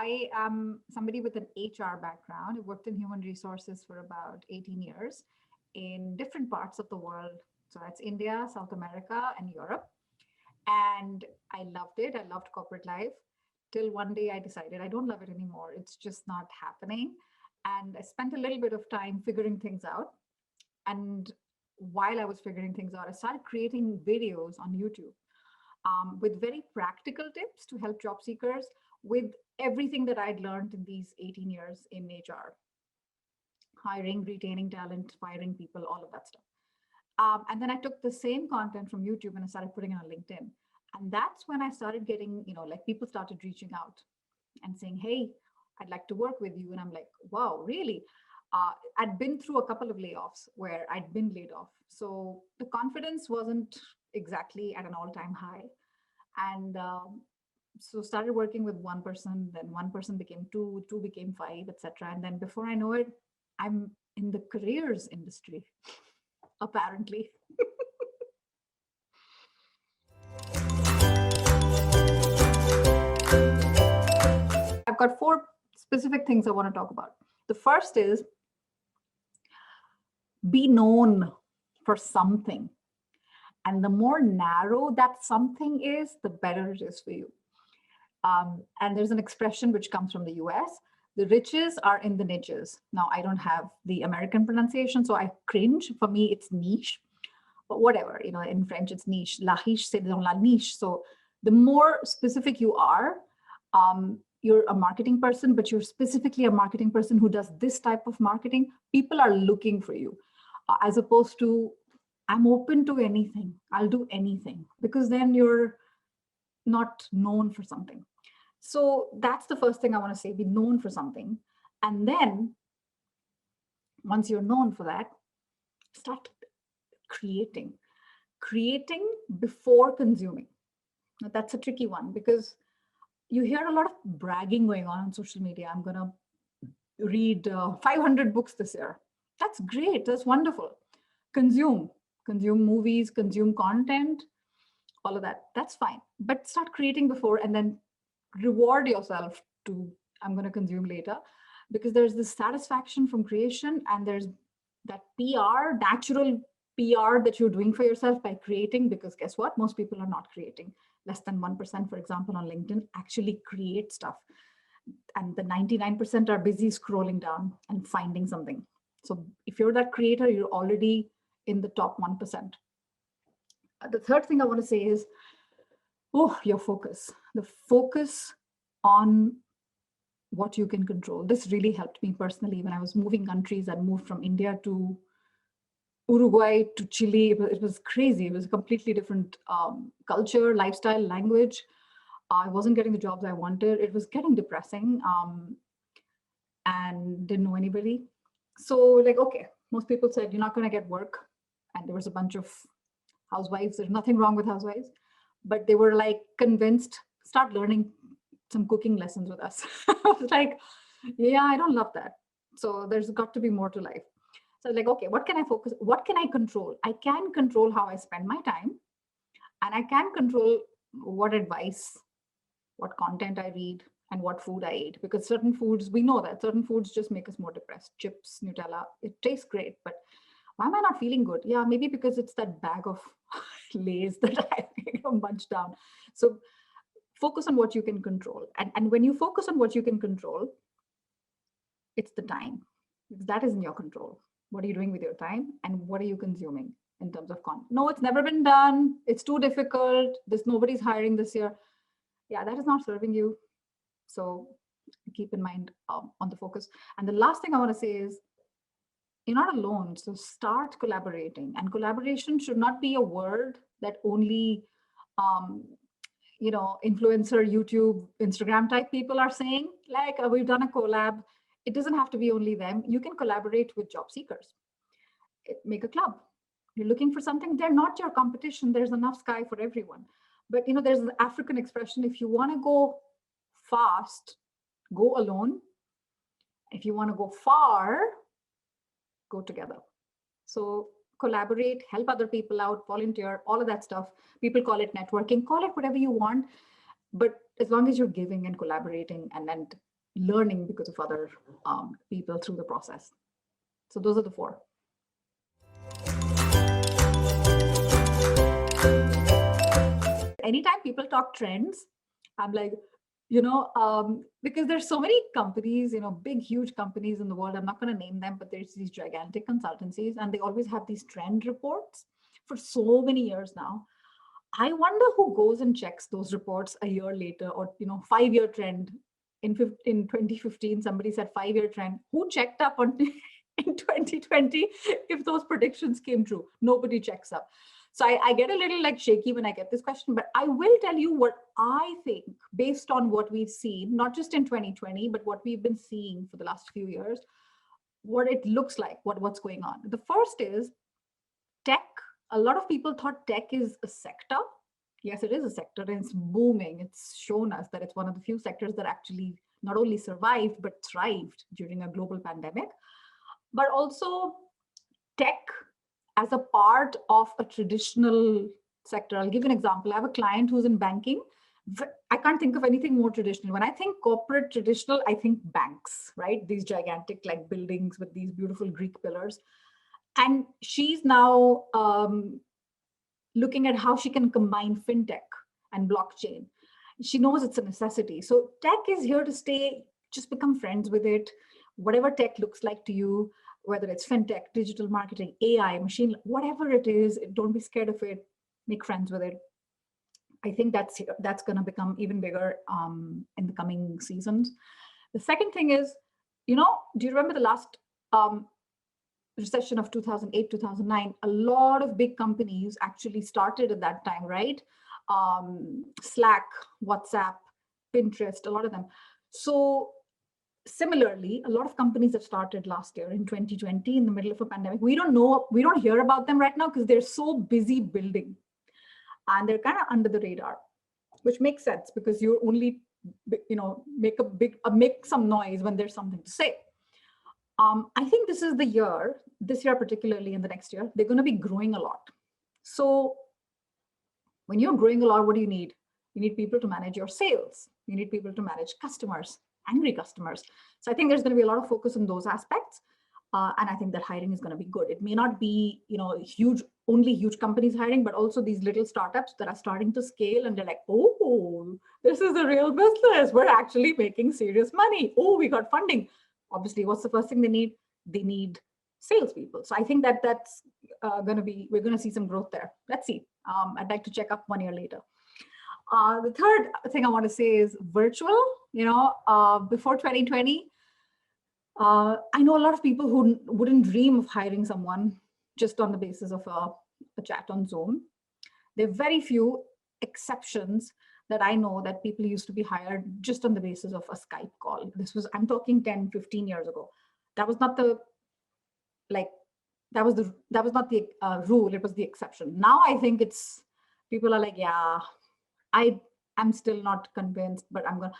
I am somebody with an HR background. I've worked in human resources for about 18 years in different parts of the world. So that's India, South America, and Europe. And I loved it. I loved corporate life till one day I decided I don't love it anymore. It's just not happening. And I spent a little bit of time figuring things out. And while I was figuring things out, I started creating videos on YouTube with very practical tips to help job seekers with everything that I'd learned in these 18 years in HR, hiring, retaining talent, firing people, all of that stuff. And then I took the same content from YouTube and I started putting it on LinkedIn. And that's when I started getting, like people started reaching out and saying, hey, I'd like to work with you. And I'm like, wow, really? I'd been through a couple of layoffs where I'd been laid off. So the confidence wasn't exactly at an all-time high. And so started working with one person, then one person became two, two became five, etc. And then before I know it, I'm in the careers industry, apparently. I've got four specific things I want to talk about. The first is be known for something. And the more narrow that something is, the better it is for you. And there's an expression which comes from the US. The riches are in the niches. Now, I don't have the American pronunciation, so I cringe. For me, it's niche. But whatever, in French, it's niche. La riche, c'est dans la niche. So the more specific you are, you're a marketing person, but you're specifically a marketing person who does this type of marketing, people are looking for you, as opposed to, I'm open to anything. I'll do anything, because then you're not known for something. So that's the first thing I want to say, be known for something. And then once you're known for that, start creating before consuming. Now, that's a tricky one because you hear a lot of bragging going on social media. I'm going to read 500 books this year. That's great. That's wonderful. Consume movies, consume content, all of that. That's fine. But start creating before and then reward yourself to, I'm going to consume later, because there's this satisfaction from creation and there's that PR, natural PR that you're doing for yourself by creating, because guess what? Most people are not creating. Less than 1%, for example, on LinkedIn actually create stuff. And the 99% are busy scrolling down and finding something. So if you're that creator, you're already in the top 1%. The third thing I want to say is, your focus. The focus on what you can control. This really helped me personally when I was moving countries. I moved from India to Uruguay to Chile. It was crazy. It was a completely different culture, lifestyle, language. I wasn't getting the jobs I wanted. It was getting depressing and didn't know anybody. So okay, most people said, you're not going to get work. And there was a bunch of housewives. There's nothing wrong with housewives. But they were convinced, start learning some cooking lessons with us. I was like, yeah, I don't love that. So there's got to be more to life. So okay, what can I focus? What can I control? I can control how I spend my time. And I can control what advice, what content I read, and what food I eat. Because certain foods, we know that certain foods just make us more depressed. Chips, Nutella, it tastes great, but why am I not feeling good? Yeah, maybe because it's that bag of Lays that I munch down. So focus on what you can control. And when you focus on what you can control, it's the time. That is in your control. What are you doing with your time? And what are you consuming in terms of content? No, it's never been done. It's too difficult. Nobody's hiring this year. Yeah, that is not serving you. So keep in mind on the focus. And the last thing I want to say is, you're not alone. So start collaborating. And collaboration should not be a word that only, influencer, YouTube, Instagram type people are saying, we've done a collab. It doesn't have to be only them. You can collaborate with job seekers. Make a club. You're looking for something. They're not your competition. There's enough sky for everyone. But, there's an African expression. If you want to go fast, go alone. If you want to go far, go together. So collaborate, help other people out, volunteer, all of that stuff. People call it networking, call it whatever you want. But as long as you're giving and collaborating and learning because of other people through the process. So those are the four. Anytime people talk trends, I'm like, because there's so many companies, big, huge companies in the world. I'm not going to name them, but there's these gigantic consultancies, and they always have these trend reports for so many years now. I wonder who goes and checks those reports a year later, or 5-year trend. In 2015, somebody said 5-year trend. Who checked up on in 2020 if those predictions came true? Nobody checks up. So I get a little like shaky when I get this question, but I will tell you what I think based on what we've seen, not just in 2020, but what we've been seeing for the last few years, what it looks like, what's going on. The first is tech. A lot of people thought tech is a sector. Yes, it is a sector and it's booming. It's shown us that it's one of the few sectors that actually not only survived, but thrived during a global pandemic. But also tech as a part of a traditional sector. I'll give you an example. I have a client who's in banking. I can't think of anything more traditional. When I think corporate traditional, I think banks, right? These gigantic like buildings with these beautiful Greek pillars. And she's now looking at how she can combine fintech and blockchain. She knows it's a necessity. So tech is here to stay. Just become friends with it. Whatever tech looks like to you, whether it's fintech, digital marketing, AI, machine, whatever it is, don't be scared of it. Make friends with it. I think that's going to become even bigger in the coming seasons. The second thing is, do you remember the last recession of 2008, 2009? A lot of big companies actually started at that time, right? Slack, WhatsApp, Pinterest, a lot of them. So similarly, a lot of companies have started last year in 2020 in the middle of a pandemic. We don't hear about them right now because they're so busy building and they're kind of under the radar, which makes sense because you only, make some noise when there's something to say. I think this year particularly, in the next year, they're going to be growing a lot. So when you're growing a lot, what do you need? You need people to manage your sales. You need people to manage customers, angry customers. So I think there's going to be a lot of focus on those aspects. And I think that hiring is going to be good. It may not be, only huge companies hiring, but also these little startups that are starting to scale and they're like, oh, this is a real business. We're actually making serious money. Oh, we got funding. Obviously, what's the first thing they need? They need salespeople. So I think that's we're going to see some growth there. Let's see. I'd like to check up 1 year later. The third thing I want to say is virtual. Before 2020, I know a lot of people who wouldn't dream of hiring someone just on the basis of a chat on Zoom. There are very few exceptions that I know that people used to be hired just on the basis of a Skype call. I'm talking 10, 15 years ago. That was not the rule. It was the exception. Now I think people are like, yeah, I'm still not convinced, but I'm going to,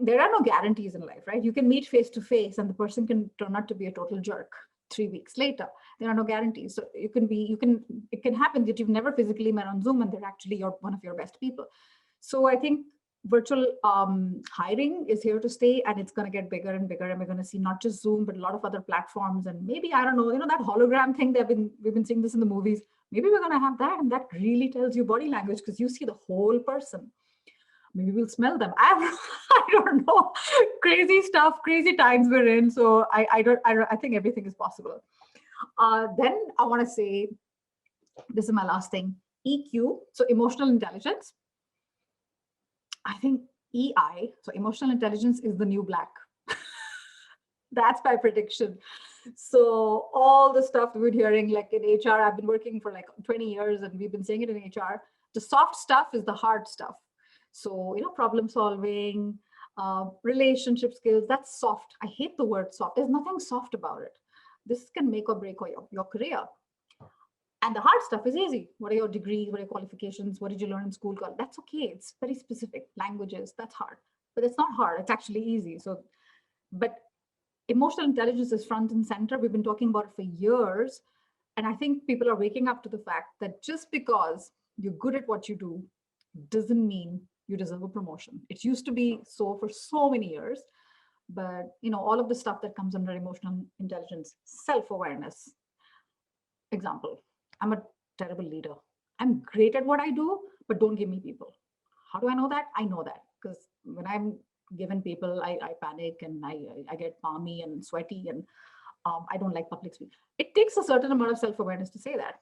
there are no guarantees in life, right? You can meet face to face and the person can turn out to be a total jerk 3 weeks later. There are no guarantees. So it can happen that you've never physically met on Zoom and they're actually one of your best people. So I think virtual hiring is here to stay, and it's going to get bigger and bigger. And we're going to see not just Zoom, but a lot of other platforms. And maybe, I don't know, that hologram thing we've been seeing this in the movies. Maybe we're going to have that. And that really tells you body language because you see the whole person. Maybe we'll smell them. I don't know. Crazy stuff, crazy times we're in. So I think everything is possible. Then I want to say, this is my last thing, EQ, so emotional intelligence. I think EI, so emotional intelligence, is the new black. That's my prediction. So all the stuff we've been hearing, like in HR, I've been working for like 20 years and we've been saying it in HR. The soft stuff is the hard stuff. So, problem solving, relationship skills, that's soft. I hate the word soft. There's nothing soft about it. This can make or break your career. And the hard stuff is easy. What are your degrees? What are your qualifications? What did you learn in school? That's okay. It's very specific. Languages, that's hard. But it's not hard. It's actually easy. But emotional intelligence is front and center. We've been talking about it for years. And I think people are waking up to the fact that just because you're good at what you do doesn't mean you deserve a promotion. It used to be so for so many years. But all of the stuff that comes under emotional intelligence, self-awareness. Example, I'm a terrible leader. I'm great at what I do, but don't give me people. How do I know that? I know that because when I'm given people, I panic and I get palmy and sweaty, and I don't like public speaking. It takes a certain amount of self-awareness to say that,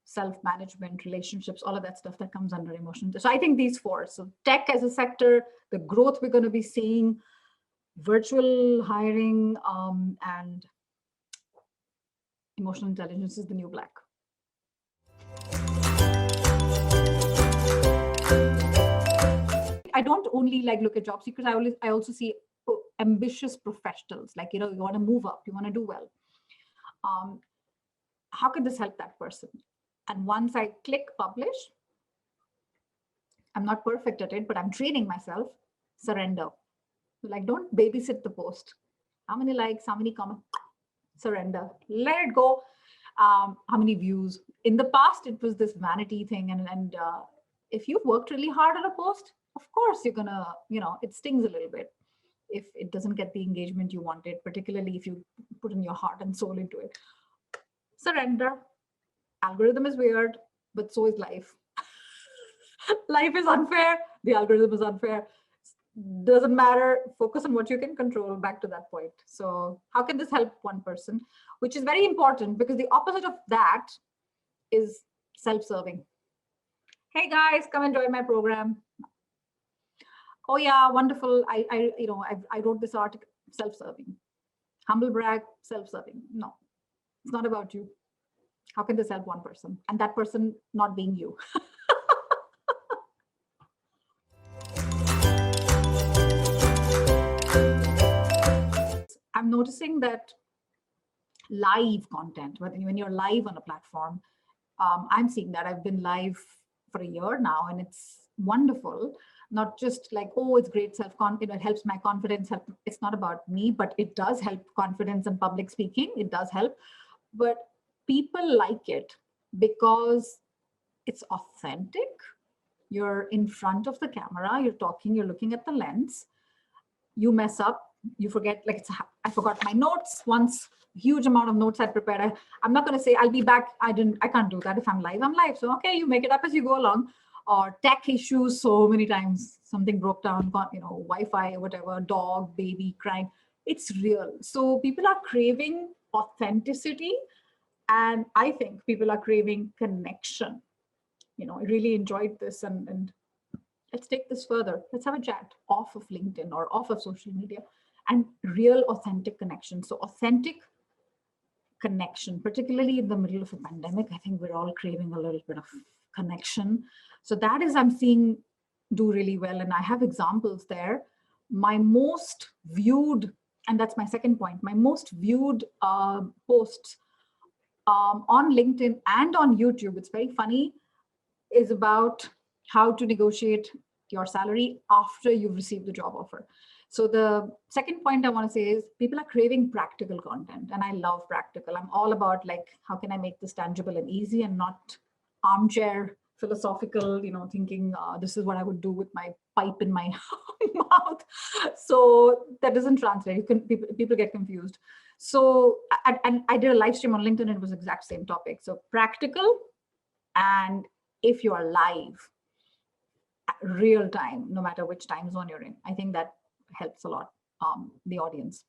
self-management, relationships, all of that stuff that comes under emotion. So I think these four. So tech as a sector, the growth we're going to be seeing, virtual hiring, and emotional intelligence is the new black. I don't only look at job seekers. I also see ambitious professionals. You want to move up, you want to do well. How can this help that person? And once I click publish, I'm not perfect at it, but I'm training myself. Surrender. Don't babysit the post. How many likes? How many comments? Surrender. Let it go. How many views? In the past, it was this vanity thing, and if you've worked really hard on a post, of course you're gonna, it stings a little bit if it doesn't get the engagement you wanted, particularly if you put in your heart and soul into it. Surrender. Algorithm is weird, but so is life. Life is unfair. The algorithm is unfair. Doesn't matter. Focus on what you can control. Back to that point. So how can this help one person? Which is very important, because the opposite of that is self-serving. Hey guys, come and join my program. Oh yeah, wonderful. I wrote this article. Self-serving. Humble brag. Self-serving. No, it's not about you. How can this help one person? And that person not being you. I'm noticing that live content, when you're live on a platform, I'm seeing that. I've been live for a year now, and it's wonderful. Not just oh, it's great self-confidence, it helps my confidence. It's not about me, but it does help confidence and public speaking. It does help. But people like it because it's authentic. You're in front of the camera, you're talking, you're looking at the lens. You mess up, you forget, I forgot my notes once, huge amount of notes I prepared. I'm not going to say I'll be back. I can't do that. If I'm live. So okay, you make it up as you go along. Or tech issues, so many times something broke down, Wi-Fi or whatever, dog, baby crying. It's real. So people are craving authenticity, and I think people are craving connection. I really enjoyed this, and let's take this further. Let's have a chat off of LinkedIn or off of social media, and real authentic connection. So authentic connection, particularly in the middle of a pandemic, I think we're all craving a little bit of connection. So that is, I'm seeing do really well. And I have examples there. My most viewed, and that's my second point, my most viewed posts on LinkedIn and on YouTube, it's very funny, is about how to negotiate your salary after you've received the job offer. So the second point I want to say is people are craving practical content, and I love practical. I'm all about how can I make this tangible and easy, and not armchair philosophical, thinking this is what I would do with my pipe in my mouth. So that doesn't translate. People get confused. So and I did a live stream on LinkedIn, and it was the exact same topic. So practical, and if you are live, real time, no matter which time zone you're in, I think that helps a lot the audience.